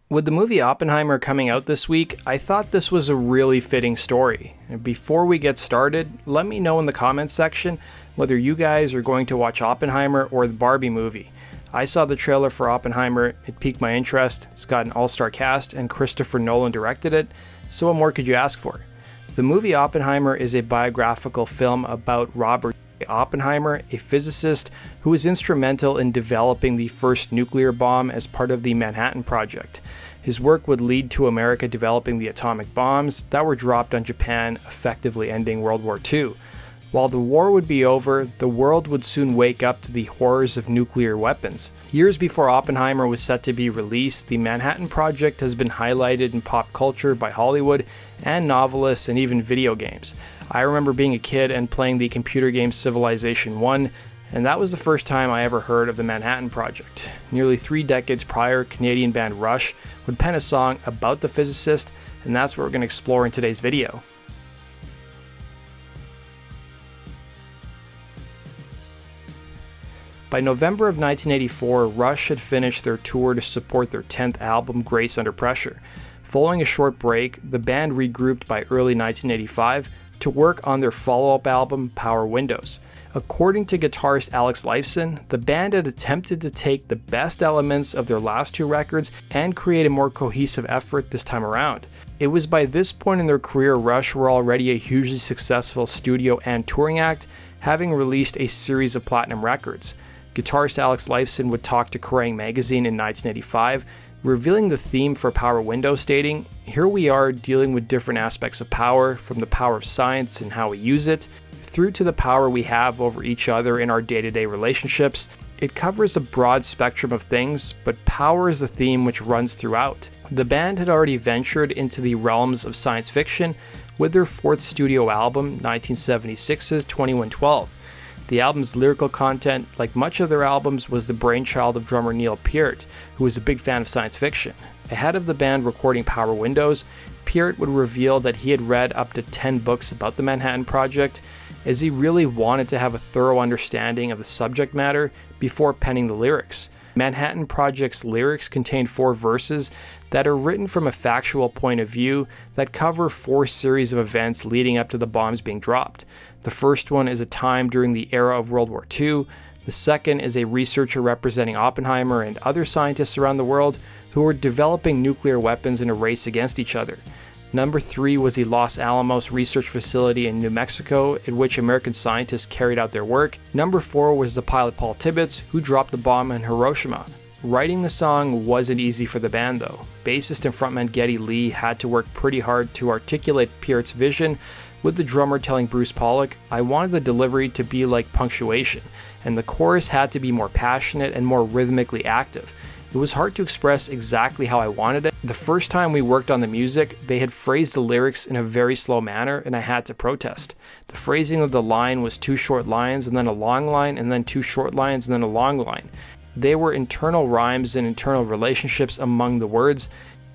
With the movie Oppenheimer coming out this week, I thought this was a really fitting story. And before we get started, let me know in the comments section whether you guys are going to watch Oppenheimer or the Barbie movie. I saw the trailer for Oppenheimer, it piqued my interest, it's got an all-star cast, and Christopher Nolan directed it, so what more could you ask for? The movie Oppenheimer is a biographical film about Robert Oppenheimer, a physicist who was instrumental in developing the first nuclear bomb as part of the Manhattan Project. His work would lead to America developing the atomic bombs that were dropped on Japan, effectively ending World War II. While the war would be over, the world would soon wake up to the horrors of nuclear weapons. Years before Oppenheimer was set to be released, the Manhattan Project has been highlighted in pop culture by Hollywood and novelists and even video games. I remember being a kid and playing the computer game Civilization 1, and that was the first time I ever heard of the Manhattan Project. Nearly 3 decades prior, Canadian band Rush would pen a song about the physicist, and that's what we're going to explore in today's video. By November of 1984, Rush had finished their tour to support their 10th album, Grace Under Pressure. Following a short break, the band regrouped by early 1985 to work on their follow-up album, Power Windows. According to guitarist Alex Lifeson, the band had attempted to take the best elements of their last 2 records and create a more cohesive effort this time around. It was by this point in their career Rush were already a hugely successful studio and touring act, having released a series of platinum records. Guitarist Alex Lifeson would talk to Kerrang! Magazine in 1985, revealing the theme for Power Windows, stating, "Here we are dealing with different aspects of power, from the power of science and how we use it, through to the power we have over each other in our day-to-day relationships. It covers a broad spectrum of things, but power is the theme which runs throughout." The band had already ventured into the realms of science fiction with their 4th studio album, 1976's 2112. The album's lyrical content, like much of their albums, was the brainchild of drummer Neil Peart, who was a big fan of science fiction. Ahead of the band recording Power Windows, Peart would reveal that he had read up to 10 books about the Manhattan Project, as he really wanted to have a thorough understanding of the subject matter before penning the lyrics. Manhattan Project's lyrics contain 4 verses that are written from a factual point of view that cover 4 series of events leading up to the bombs being dropped. The first one is a time during the era of World War II. The second is a researcher representing Oppenheimer and other scientists around the world who were developing nuclear weapons in a race against each other. Number 3 was the Los Alamos research facility in New Mexico, in which American scientists carried out their work. Number 4 was the pilot Paul Tibbets, who dropped the bomb in Hiroshima. Writing the song wasn't easy for the band though. Bassist and frontman Geddy Lee had to work pretty hard to articulate Peart's vision, with the drummer telling Bruce Pollock, "I wanted the delivery to be like punctuation, and the chorus had to be more passionate and more rhythmically active. It was hard to express exactly how I wanted it. The first time we worked on the music, they had phrased the lyrics in a very slow manner, and I had to protest. The phrasing of the line was 2 short lines and then a long line, and then 2 short lines and then a long line. They were internal rhymes and internal relationships among the words,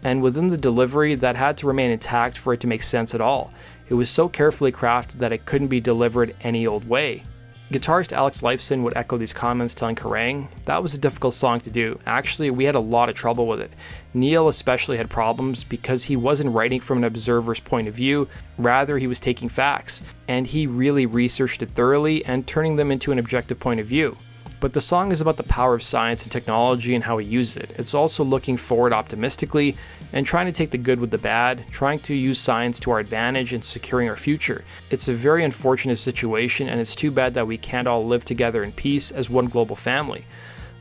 and within the delivery that had to remain intact for it to make sense at all. It was so carefully crafted that it couldn't be delivered any old way." Guitarist Alex Lifeson would echo these comments, telling Kerrang! "That was a difficult song to do. Actually, we had a lot of trouble with it. Neil especially had problems because he wasn't writing from an observer's point of view, rather he was taking facts, and he really researched it thoroughly and turning them into an objective point of view. But the song is about the power of science and technology and how we use it. It's also looking forward optimistically and trying to take the good with the bad, trying to use science to our advantage and securing our future. It's a very unfortunate situation, and it's too bad that we can't all live together in peace as one global family."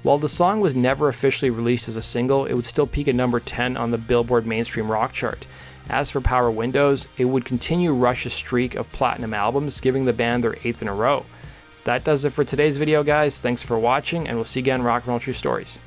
While the song was never officially released as a single, it would still peak at number 10 on the Billboard Mainstream Rock chart. As for Power Windows, it would continue Rush's streak of platinum albums, giving the band their 8th in a row. That does it for today's video, guys. Thanks for watching, and we'll see you again in Rock and Roll True Stories.